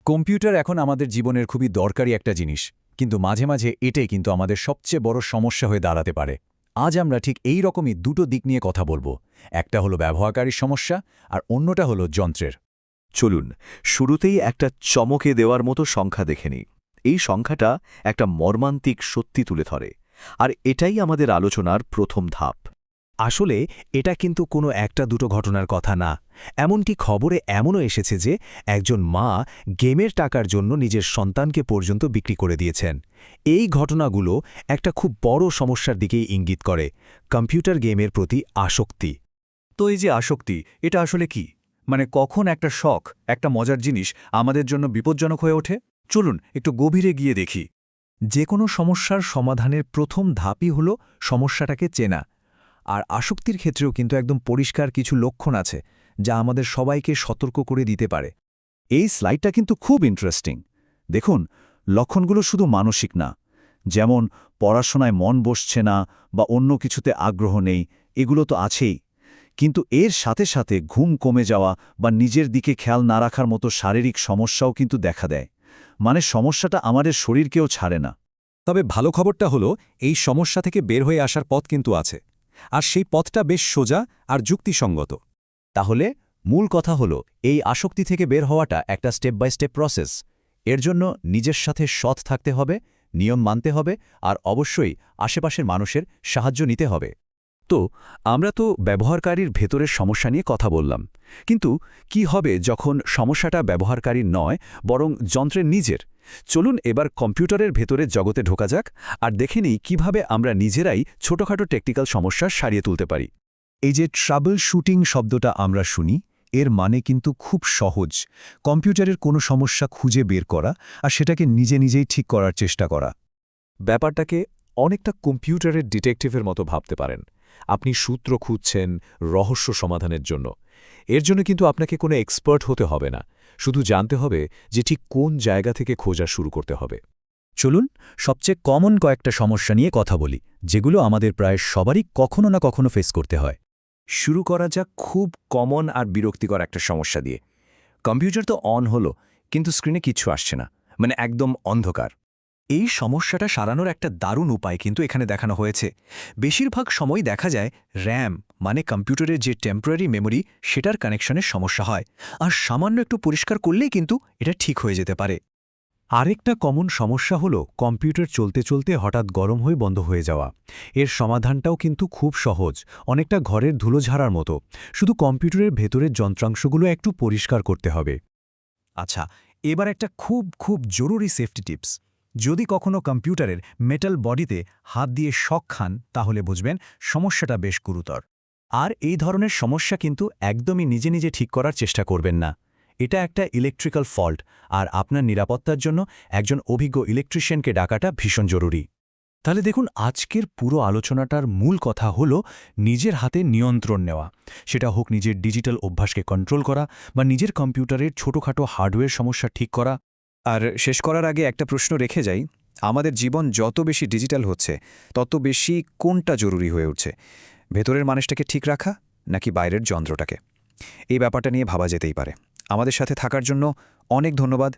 Computer এখন আমাদের জীবনের খুবই দরকারি একটা জিনিস, কিন্তু মাঝে মাঝে এটাই কিন্তু আমাদের সবচেয়ে বড় সমস্যা হয়ে দাঁড়াতে পারে। আজ আমরা ঠিক এই রকমই দুটো দিক নিয়ে কথা বলবো। একটা হলো ব্যবহারকারীর সমস্যা, আর অন্যটা হলো যন্ত্রের। চলুন শুরুতেই একটা চমকে দেওয়ার মতো সংখ্যা দেখে নিই। এই সংখ্যাটা একটা মর্মান্তিক সত্যি তুলে ধরে, আর এটাই আমাদের আলোচনার প্রথম ধাপ। আসলে এটা কিন্তু কোনো একটা দুটো ঘটনার কথা না। এমনকি খবরে এমনও এসেছে যে একজন মা গেমের টাকার জন্য নিজের সন্তানকে পর্যন্ত বিক্রি করে দিয়েছেন। এই ঘটনাগুলো একটা খুব বড় সমস্যার দিকেই ইঙ্গিত করে, কম্পিউটার গেমের প্রতি আসক্তি। তো এই যে আসক্তি, এটা আসলে কি? মানে কখন একটা শখ, একটা মজার জিনিস আমাদের জন্য বিপজ্জনক হয়ে ওঠে? চলুন একটু গভীরে গিয়ে দেখি। যে কোনো সমস্যার সমাধানের প্রথম ধাপই হল সমস্যাটাকে চেনা। আর আসক্তির ক্ষেত্রেও কিন্তু একদম পরিষ্কার কিছু লক্ষণ আছে, যা আমাদের সবাইকে সতর্ক করে দিতে পারে। এই স্লাইডটা কিন্তু খুব ইন্টারেস্টিং। দেখুন, লক্ষণগুলো শুধু মানসিক না, যেমন পড়াশোনায় মন বসছে না বা অন্য কিছুতে আগ্রহ নেই, এগুলো তো আছেই, কিন্তু এর সাথে সাথে ঘুম কমে যাওয়া বা নিজের দিকে খেয়াল না রাখার মতো শারীরিক সমস্যাও কিন্তু দেখা দেয়। মানে সমস্যাটা আমাদের শরীরকেও ছাড়ে না। তবে ভালো খবরটা হলো, এই সমস্যা থেকে বের হয়ে আসার পথ কিন্তু আছে, আর সেই পথটা বেশ সোজা আর যুক্তিসঙ্গত। তাহলে মূল কথা হলো, এই আসক্তি থেকে বের হওয়াটা একটা স্টেপ বাই স্টেপ প্রসেস। এর জন্য নিজের সাথে সৎ থাকতে হবে, নিয়ম মানতে হবে, আর অবশ্যই আশেপাশের মানুষের সাহায্য নিতে হবে। তো আমরা তো ব্যবহারকারীর ভেতরের সমস্যা নিয়ে কথা বললাম, কিন্তু কি হবে যখন সমস্যাটা ব্যবহারকারীর নয়, বরং যন্ত্রের নিজের? চলুন এবার কম্পিউটারের ভেতরের জগতে ঢোকা যাক, আর দেখে নিই কীভাবে আমরা নিজেরাই ছোটখাটো টেকনিক্যাল সমস্যা সারিয়ে তুলতে পারি। এই যে ট্রাবল শুটিং শব্দটা আমরা শুনি, এর মানে কিন্তু খুব সহজ। কম্পিউটারের কোনো সমস্যা খুঁজে বের করা আর সেটাকে নিজে নিজেই ঠিক করার চেষ্টা করা। ব্যাপারটাকে অনেকটা কম্পিউটারের ডিটেকটিভের মতো ভাবতে পারেন। আপনি সূত্র খুঁজছেন রহস্য সমাধানের জন্য। এর জন্য কিন্তু আপনাকে কোনো এক্সপার্ট হতে হবে না, শুধু জানতে হবে যে ঠিক কোন জায়গা থেকে খোঁজা শুরু করতে হবে। চলুন সবচেয়ে কমন কয়েকটা সমস্যা নিয়ে কথা বলি, যেগুলো আমাদের প্রায় সবারই কখনো না কখনো ফেস করতে হয়। শুরু করা যাক খুব কমন আর বিরক্তিকর একটা সমস্যা দিয়ে। কম্পিউটার তো অন হলো, কিন্তু স্ক্রিনে কিচ্ছু আসছে না, মানে একদম অন্ধকার। এই সমস্যাটা সারানোর একটা দারুণ উপায় কিন্তু এখানে দেখানো হয়েছে। বেশিরভাগ সময় দেখা যায় র্যাম মানে কম্পিউটারের যে টেম্পোরারি মেমোরি, সেটার কানেকশনের সমস্যা হয়, আর সামান্য একটু পরিষ্কার করলেই কিন্তু এটা ঠিক হয়ে যেতে পারে। আরেকটা কমন সমস্যা হলো কম্পিউটার চলতে চলতে হঠাৎ গরম হয়ে বন্ধ হয়ে যাওয়া। এর সমাধানটাও কিন্তু খুব সহজ, অনেকটা ঘরের ধুলো ঝাড়ার মতো। শুধু কম্পিউটারের ভেতরের যন্ত্রাংশগুলো একটু পরিষ্কার করতে হবে। আচ্ছা, এবার একটা খুব জরুরি সেফটি টিপস। যদি কখনো কম্পিউটারের মেটাল বডিতে হাত দিয়ে শক খান, তাহলে বুঝবেন সমস্যাটা বেশ গুরুতর। আর এই ধরনের সমস্যা কিন্তু একদমই নিজে নিজে ঠিক করার চেষ্টা করবেন না। এটা একটা ইলেকট্রিক্যাল ফল্ট, আর আপনার নিরাপত্তার জন্য একজন অভিজ্ঞ ইলেকট্রিশিয়ানকে ডাকাটা ভীষণ জরুরি। তাহলে দেখুন, আজকের পুরো আলোচনাটার মূল কথা হলো নিজের হাতে নিয়ন্ত্রণ নেওয়া। সেটা হোক নিজের ডিজিটাল অভ্যাসকে কন্ট্রোল করা, বা নিজের কম্পিউটারের ছোটখাটো হার্ডওয়্যার সমস্যা ঠিক করা। আর শেষ করার আগে একটা প্রশ্ন রেখে যাই, আমাদের জীবন যত বেশি ডিজিটাল হচ্ছে, তত বেশি কোনটা জরুরি হয়ে উঠছে? ভেতরের মানুষটাকে ঠিক রাখা নাকি বাইরের যন্ত্রটাকে? এই ব্যাপারটা নিয়ে ভাবা যেতেই পারে। আমাদের সাথে থাকার জন্য অনেক ধন্যবাদ।